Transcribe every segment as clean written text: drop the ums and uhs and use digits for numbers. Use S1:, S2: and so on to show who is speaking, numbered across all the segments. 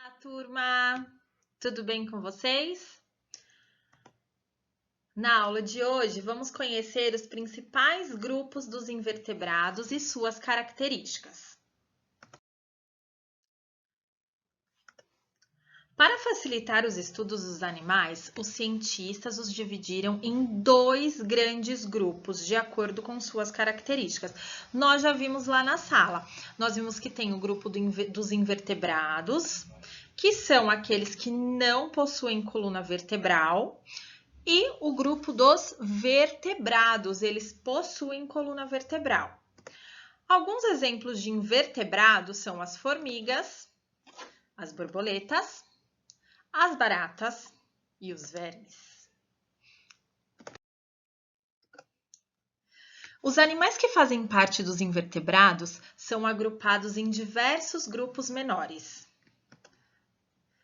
S1: Olá, turma! Tudo bem com vocês? Na aula de hoje, vamos conhecer os principais grupos dos invertebrados e suas características. Para facilitar os estudos dos animais, os cientistas os dividiram em dois grandes grupos, de acordo com suas características. Nós já vimos lá na sala. Nós vimos que tem o grupo dos invertebrados, que são aqueles que não possuem coluna vertebral, e o grupo dos vertebrados, eles possuem coluna vertebral. Alguns exemplos de invertebrados são as formigas, as borboletas, as baratas e os vermes. Os animais que fazem parte dos invertebrados são agrupados em diversos grupos menores.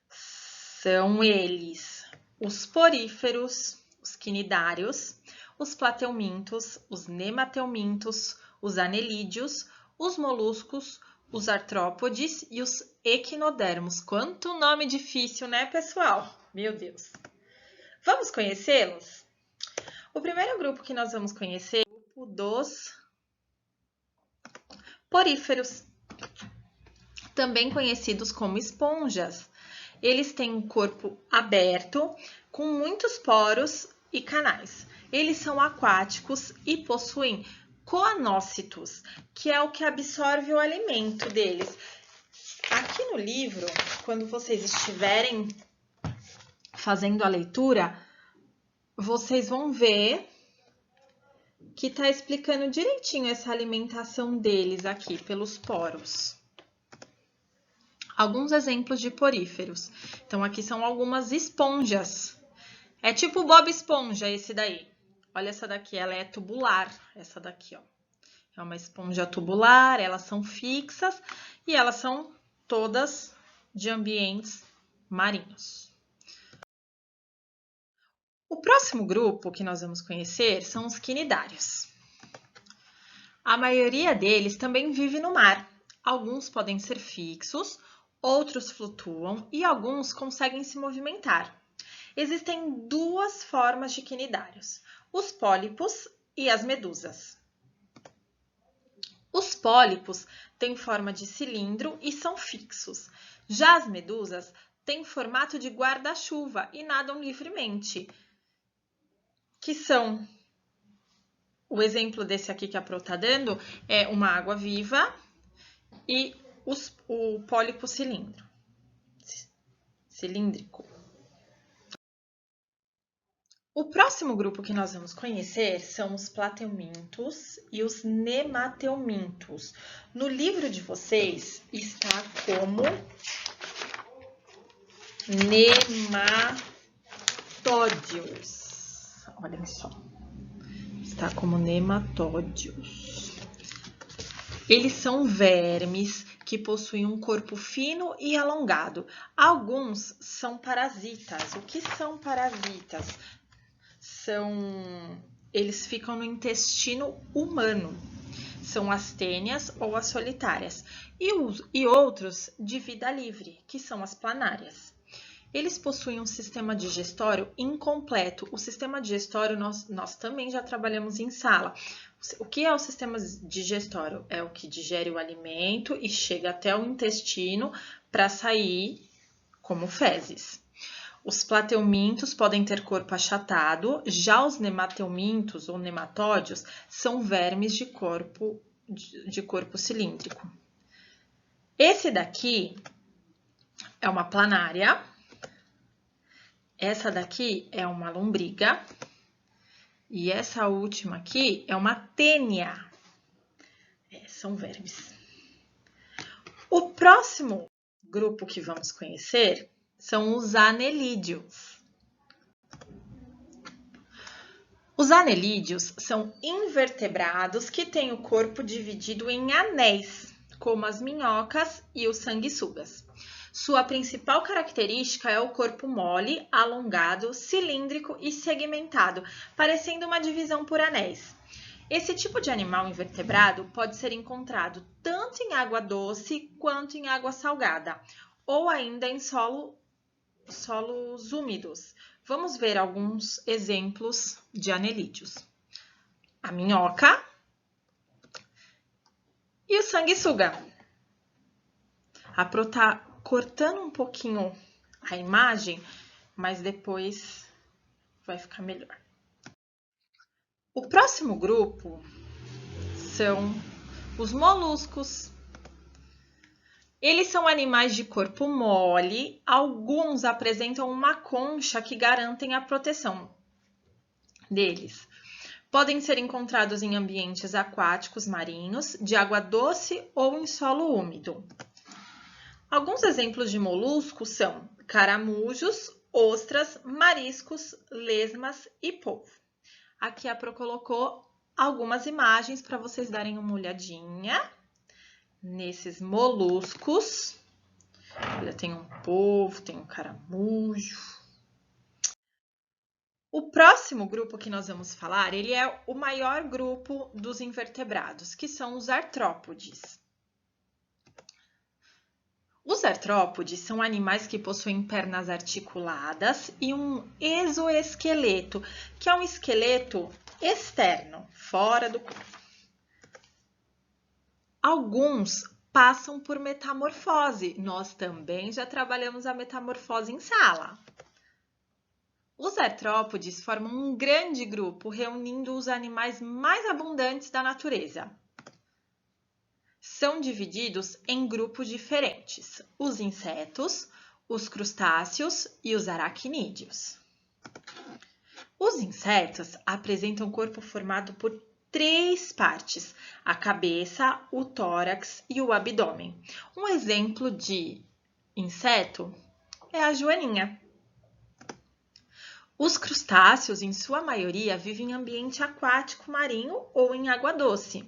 S1: São eles os poríferos, os quinidários, os plateumintos, os nemateumintos, os anelídeos, os moluscos, os artrópodes e os equinodermos. Quanto nome difícil, né, pessoal? Meu Deus! Vamos conhecê-los? O primeiro grupo que nós vamos conhecer é o grupo dos poríferos, também conhecidos como esponjas. Eles têm um corpo aberto, com muitos poros e canais. Eles são aquáticos e possuem coanócitos, que é o que absorve o alimento deles. Aqui no livro, quando vocês estiverem fazendo a leitura, vocês vão ver que está explicando direitinho essa alimentação deles aqui pelos poros. Alguns exemplos de poríferos. Então, aqui são algumas esponjas. É tipo Bob Esponja esse daí. Olha essa daqui, ela é tubular. Essa daqui, ó. É uma esponja tubular, elas são fixas e elas são todas de ambientes marinhos. O próximo grupo que nós vamos conhecer são os quinidários. A maioria deles também vive no mar. Alguns podem ser fixos, outros flutuam e alguns conseguem se movimentar. Existem duas formas de quinidários, os pólipos e as medusas. Os pólipos têm forma de cilindro e são fixos. Já as medusas têm formato de guarda-chuva e nadam livremente, que são, o exemplo desse aqui que a Pro está dando é uma água viva e o pólipo cilíndrico. O próximo grupo que nós vamos conhecer são os plateumintos e os nemateumintos. No livro de vocês está como nematódios. Olhem só. Está como nematódios. Eles são vermes que possuem um corpo fino e alongado. Alguns são parasitas. O que são parasitas? Eles ficam no intestino humano. São as tênias ou as solitárias. E outros de vida livre, que são as planárias. Eles possuem um sistema digestório incompleto. O sistema digestório nós também já trabalhamos em sala. O que é o sistema digestório? É o que digere o alimento e chega até o intestino para sair como fezes. Os plateumintos podem ter corpo achatado, já os nemateumintos ou nematódios são vermes de corpo cilíndrico. Esse daqui é uma planária. Essa daqui é uma lombriga. E essa última aqui é uma tênia. São vermes. O próximo grupo que vamos conhecer são os anelídeos. Os anelídeos são invertebrados que têm o corpo dividido em anéis, como as minhocas e os sanguessugas. Sua principal característica é o corpo mole, alongado, cilíndrico e segmentado, parecendo uma divisão por anéis. Esse tipo de animal invertebrado pode ser encontrado tanto em água doce quanto em água salgada. ou ainda em solos úmidos. Vamos ver alguns exemplos de anelídeos. A minhoca e o sanguessuga. A Pro tá cortando um pouquinho a imagem, mas depois vai ficar melhor. O próximo grupo são os moluscos. Eles são animais de corpo mole, alguns apresentam uma concha que garantem a proteção deles. Podem ser encontrados em ambientes aquáticos marinhos, de água doce ou em solo úmido. Alguns exemplos de moluscos são caramujos, ostras, mariscos, lesmas e polvo. Aqui a Pro colocou algumas imagens para vocês darem uma olhadinha nesses moluscos. Olha, tem um polvo, tem um caramujo. O próximo grupo que nós vamos falar, ele é o maior grupo dos invertebrados, que são os artrópodes. Os artrópodes são animais que possuem pernas articuladas e um exoesqueleto, que é um esqueleto externo, fora do corpo. Alguns passam por metamorfose. Nós também já trabalhamos a metamorfose em sala. Os artrópodes formam um grande grupo, reunindo os animais mais abundantes da natureza. São divididos em grupos diferentes: os insetos, os crustáceos e os aracnídeos. Os insetos apresentam um corpo formado por 3 partes: a cabeça, o tórax e o abdômen. Um exemplo de inseto é a joaninha. Os crustáceos, em sua maioria, vivem em ambiente aquático marinho ou em água doce.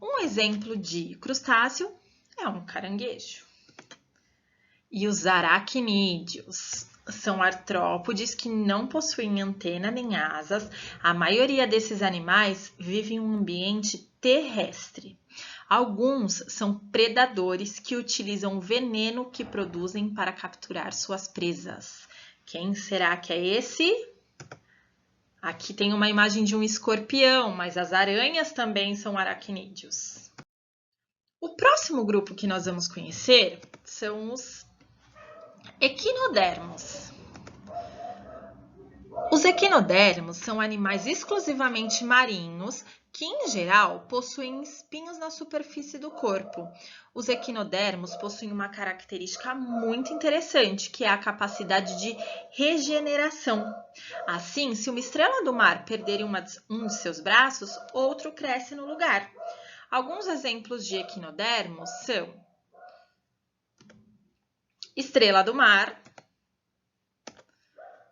S1: Um exemplo de crustáceo é um caranguejo. E os aracnídeos são artrópodes que não possuem antena nem asas. A maioria desses animais vive em um ambiente terrestre. Alguns são predadores que utilizam o veneno que produzem para capturar suas presas. Quem será que é esse? Aqui tem uma imagem de um escorpião, mas as aranhas também são aracnídeos. O próximo grupo que nós vamos conhecer são os equinodermos. Os equinodermos são animais exclusivamente marinhos que, em geral, possuem espinhos na superfície do corpo. Os equinodermos possuem uma característica muito interessante, que é a capacidade de regeneração. Assim, se uma estrela do mar perder um de seus braços, outro cresce no lugar. Alguns exemplos de equinodermos são estrela do mar,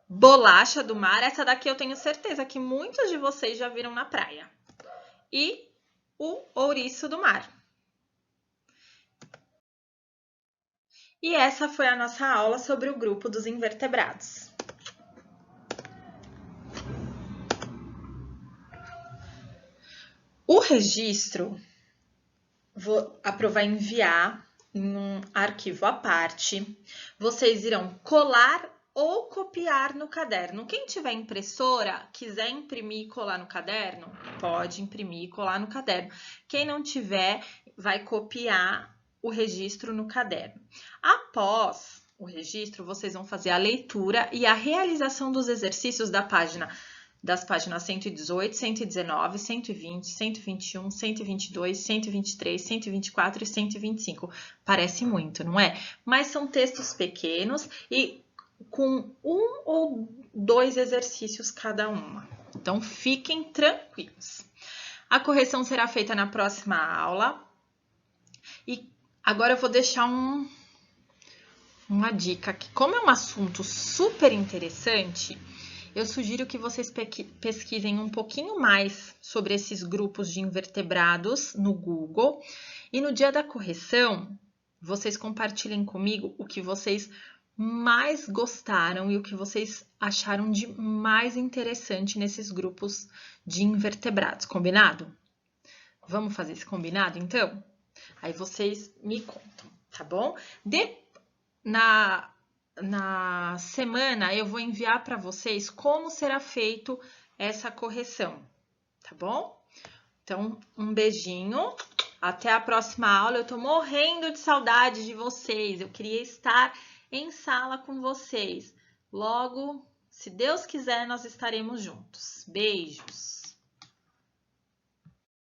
S1: bolacha do mar, essa daqui eu tenho certeza que muitos de vocês já viram na praia, e o ouriço do mar. E essa foi a nossa aula sobre o grupo dos invertebrados. O registro, a Pro vai enviar em um arquivo à parte. Vocês irão colar ou copiar no caderno. Quem tiver impressora, quiser imprimir e colar no caderno, pode imprimir e colar no caderno. Quem não tiver, vai copiar o registro no caderno. Após o registro, vocês vão fazer a leitura e a realização dos exercícios das páginas 118, 119, 120, 121, 122, 123, 124 e 125. Parece muito, não é? Mas são textos pequenos e com 1 ou 2 exercícios cada uma. Então, fiquem tranquilos. A correção será feita na próxima aula. E agora eu vou deixar uma dica aqui. Como é um assunto super interessante, eu sugiro que vocês pesquisem um pouquinho mais sobre esses grupos de invertebrados no Google. E no dia da correção, vocês compartilhem comigo o que vocês mais gostaram e o que vocês acharam de mais interessante nesses grupos de invertebrados. Combinado? Vamos fazer esse combinado, então? Aí vocês me contam, tá bom? na semana eu vou enviar para vocês como será feito essa correção, tá bom? Então, um beijinho, até a próxima aula. Eu tô morrendo de saudade de vocês, eu queria estar em sala com vocês. Logo, se Deus quiser, nós estaremos juntos. Beijos!